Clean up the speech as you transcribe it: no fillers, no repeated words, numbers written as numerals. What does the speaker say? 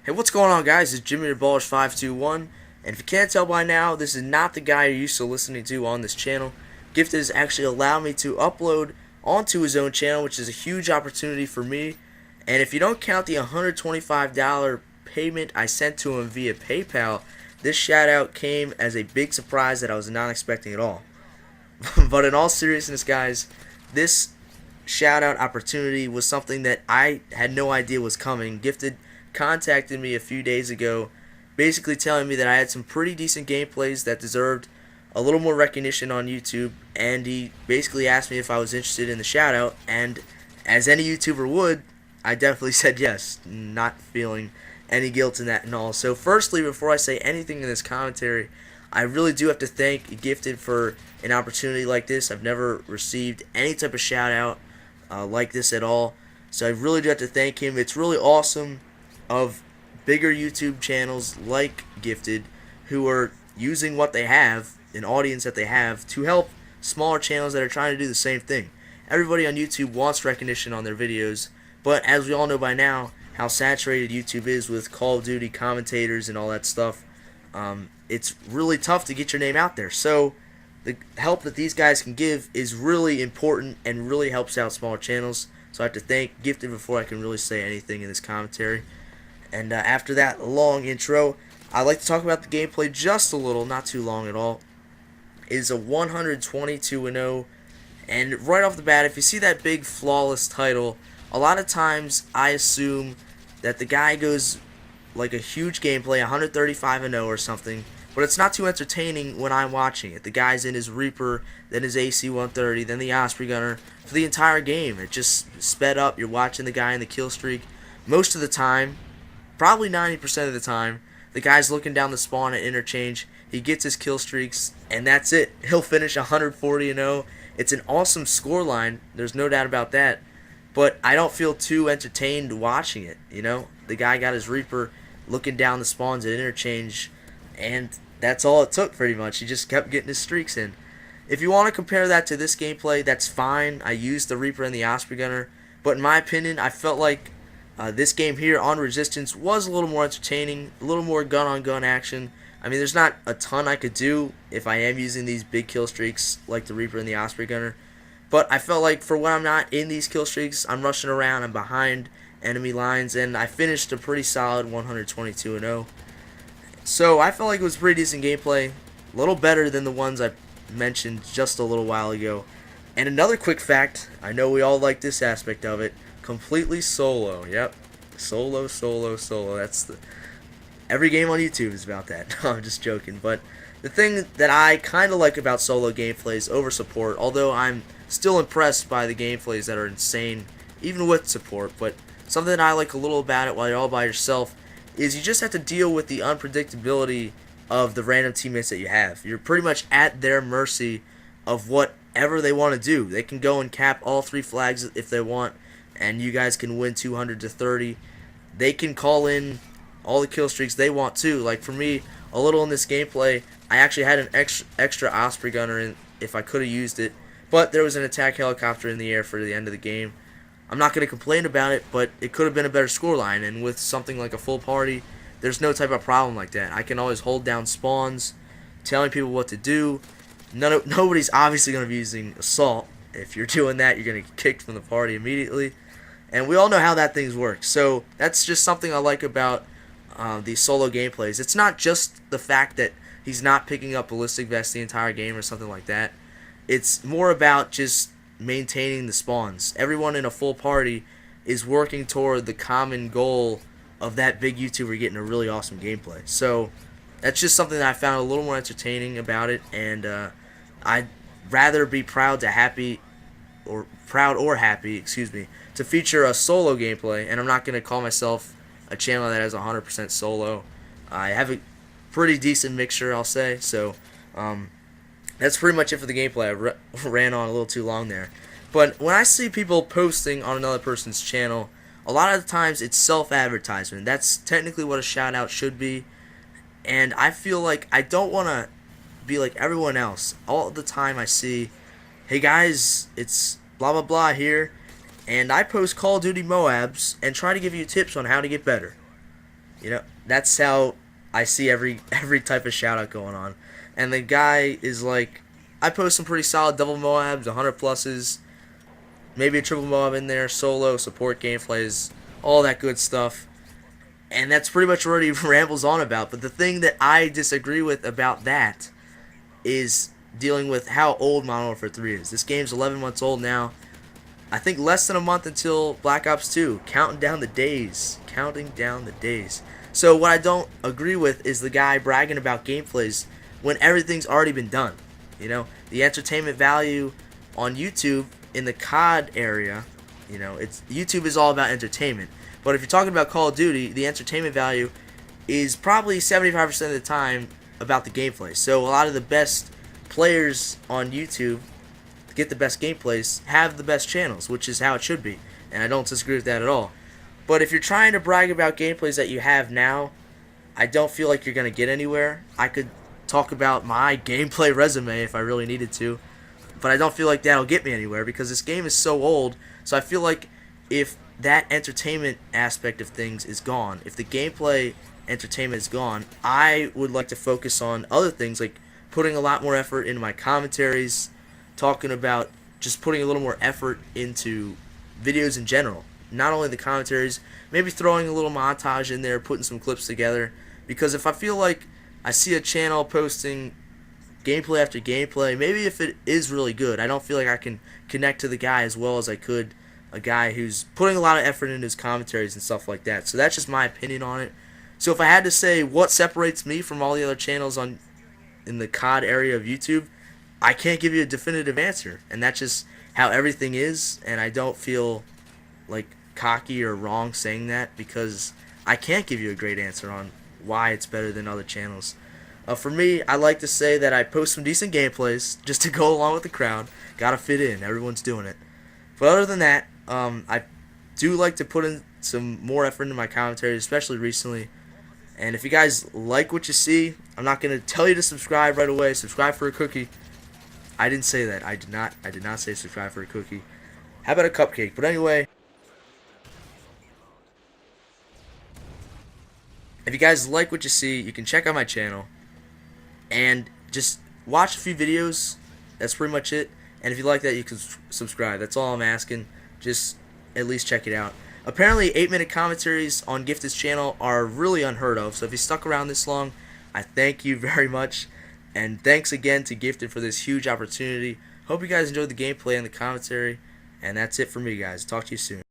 Hey, what's going on, guys? It's Jimmy the 521, and if you can't tell by now, this is not the guy you're used to listening to on this channel. Gifted has actually allowed me to upload onto his own channel, which is a huge opportunity for me. And if you don't count the $125 payment I sent to him via PayPal, this shout out came as a big surprise that I was not expecting at all. But in all seriousness, guys, this shout out opportunity was something that I had no idea was coming. Gifted contacted me a few days ago, basically telling me that I had some pretty decent gameplays that deserved a little more recognition on YouTube, and he basically asked me if I was interested in the shout out, and as any YouTuber would, I definitely said yes, not feeling any guilt in that and all. So firstly, before I say anything in this commentary, I really do have to thank Gifted for an opportunity like this. I've never received any type of shout out like this at all, so I really do have to thank him. It's really awesome of bigger YouTube channels like Gifted who are using what they have, an audience that they have, to help smaller channels that are trying to do the same thing. Everybody on YouTube wants recognition on their videos, but as we all know by now, how saturated YouTube is with Call of Duty commentators and all that stuff, it's really tough to get your name out there. So the help that these guys can give is really important and really helps out smaller channels. So I have to thank Gifted before I can really say anything in this commentary. And after that long intro, I'd like to talk about the gameplay just a little, not too long at all. It is a 122-0, and right off the bat, if you see that big flawless title, a lot of times I assume that the guy goes like a huge gameplay, 135-0 or something, but it's not too entertaining when I'm watching it. The guy's in his Reaper, then his AC-130, then the Osprey Gunner for the entire game. It just sped up. You're watching the guy in the kill streak. Most of the time, probably 90% of the time, the guy's looking down the spawn at interchange. He gets his kill streaks, and that's it. He'll finish 140-0. It's an awesome scoreline. There's no doubt about that. But I don't feel too entertained watching it. You know, the guy got his Reaper looking down the spawns at interchange, and that's all it took pretty much. He just kept getting his streaks in. If you want to compare that to this gameplay, that's fine. I used the Reaper and the Osprey Gunner, but in my opinion, I felt like this game here on Resistance was a little more entertaining, a little more gun-on-gun action. I mean, there's not a ton I could do if I am using these big kill streaks like the Reaper and the Osprey Gunner. But I felt like for when I'm not in these kill streaks, I'm rushing around, I'm behind enemy lines, and I finished a pretty solid 122-0. So I felt like it was pretty decent gameplay, a little better than the ones I mentioned just a little while ago. And another quick fact, I know we all like this aspect of it, completely solo. Yep, solo. That's the every game on YouTube is about that. No, I'm just joking. But the thing that I kind of like about solo gameplays over support, although I'm still impressed by the gameplays that are insane, even with support, but something that I like a little about it while you're all by yourself is you just have to deal with the unpredictability of the random teammates that you have. You're pretty much at their mercy of whatever they want to do. They can go and cap all 3 flags if they want, and you guys can win 200-30. They can call in all the kill streaks they want too. Like for me, a little in this gameplay, I actually had an extra Osprey Gunner in if I could have used it, but there was an attack helicopter in the air for the end of the game. I'm not going to complain about it, but it could have been a better scoreline, and with something like a full party, there's no type of problem like that. I can always hold down spawns, telling people what to do. Nobody's obviously going to be using assault. If you're doing that, you're going to get kicked from the party immediately. And we all know how that things work. So that's just something I like about these solo gameplays. It's not just the fact that he's not picking up ballistic vests the entire game or something like that. It's more about just maintaining the spawns. Everyone in a full party is working toward the common goal of that big YouTuber getting a really awesome gameplay. So that's just something that I found a little more entertaining about it, and I'd rather be proud or happy, to feature a solo gameplay, and I'm not going to call myself a channel that has 100% solo. I have a pretty decent mixture, I'll say, so that's pretty much it for the gameplay. I ran on a little too long there. But when I see people posting on another person's channel, a lot of the times it's self-advertisement. That's technically what a shout-out should be, and I feel like I don't want to be like everyone else. All the time I see, hey guys, it's blah blah blah here, and I post Call of Duty MOABs and try to give you tips on how to get better. You know, that's how I see every type of shout out going on. And the guy is like, I post some pretty solid double MOABs, 100 pluses, maybe a triple MOAB in there, solo, support gameplays, all that good stuff. And that's pretty much what he rambles on about. But the thing that I disagree with about that is dealing with how old Modern Warfare 3 is. This game's 11 months old now. I think less than a month until Black Ops 2. Counting down the days. Counting down the days. So what I don't agree with is the guy bragging about gameplays when everything's already been done. You know, the entertainment value on YouTube in the COD area, you know, YouTube is all about entertainment. But if you're talking about Call of Duty, the entertainment value is probably 75% of the time about the gameplay. So a lot of the best players on YouTube to get the best gameplays have the best channels, which is how it should be. And I don't disagree with that at all. But if you're trying to brag about gameplays that you have now, I don't feel like you're going to get anywhere. I could talk about my gameplay resume if I really needed to, but I don't feel like that'll get me anywhere because this game is so old. So I feel like if that entertainment aspect of things is gone, if the gameplay entertainment is gone, I would like to focus on other things, like putting a lot more effort into my commentaries, talking about just putting a little more effort into videos in general. Not only the commentaries, maybe throwing a little montage in there, putting some clips together. Because if I feel like I see a channel posting gameplay after gameplay, maybe if it is really good, I don't feel like I can connect to the guy as well as I could a guy who's putting a lot of effort into his commentaries and stuff like that. So that's just my opinion on it. So if I had to say what separates me from all the other channels in the COD area of YouTube, I can't give you a definitive answer. And that's just how everything is, and I don't feel like cocky or wrong saying that because I can't give you a great answer on why it's better than other channels. For me, I like to say that I post some decent gameplays just to go along with the crowd. Gotta fit in. Everyone's doing it. But other than that, I do like to put in some more effort into my commentary, especially recently. And if you guys like what you see, I'm not going to tell you to subscribe right away. Subscribe for a cookie. I didn't say that. I did not say subscribe for a cookie. How about a cupcake? But anyway, if you guys like what you see, you can check out my channel and just watch a few videos. That's pretty much it. And if you like that, you can subscribe. That's all I'm asking. Just at least check it out. Apparently, 8-minute commentaries on Gifted's channel are really unheard of. So if you stuck around this long, I thank you very much. And thanks again to Gifted for this huge opportunity. Hope you guys enjoyed the gameplay and the commentary. And that's it for me, guys. Talk to you soon.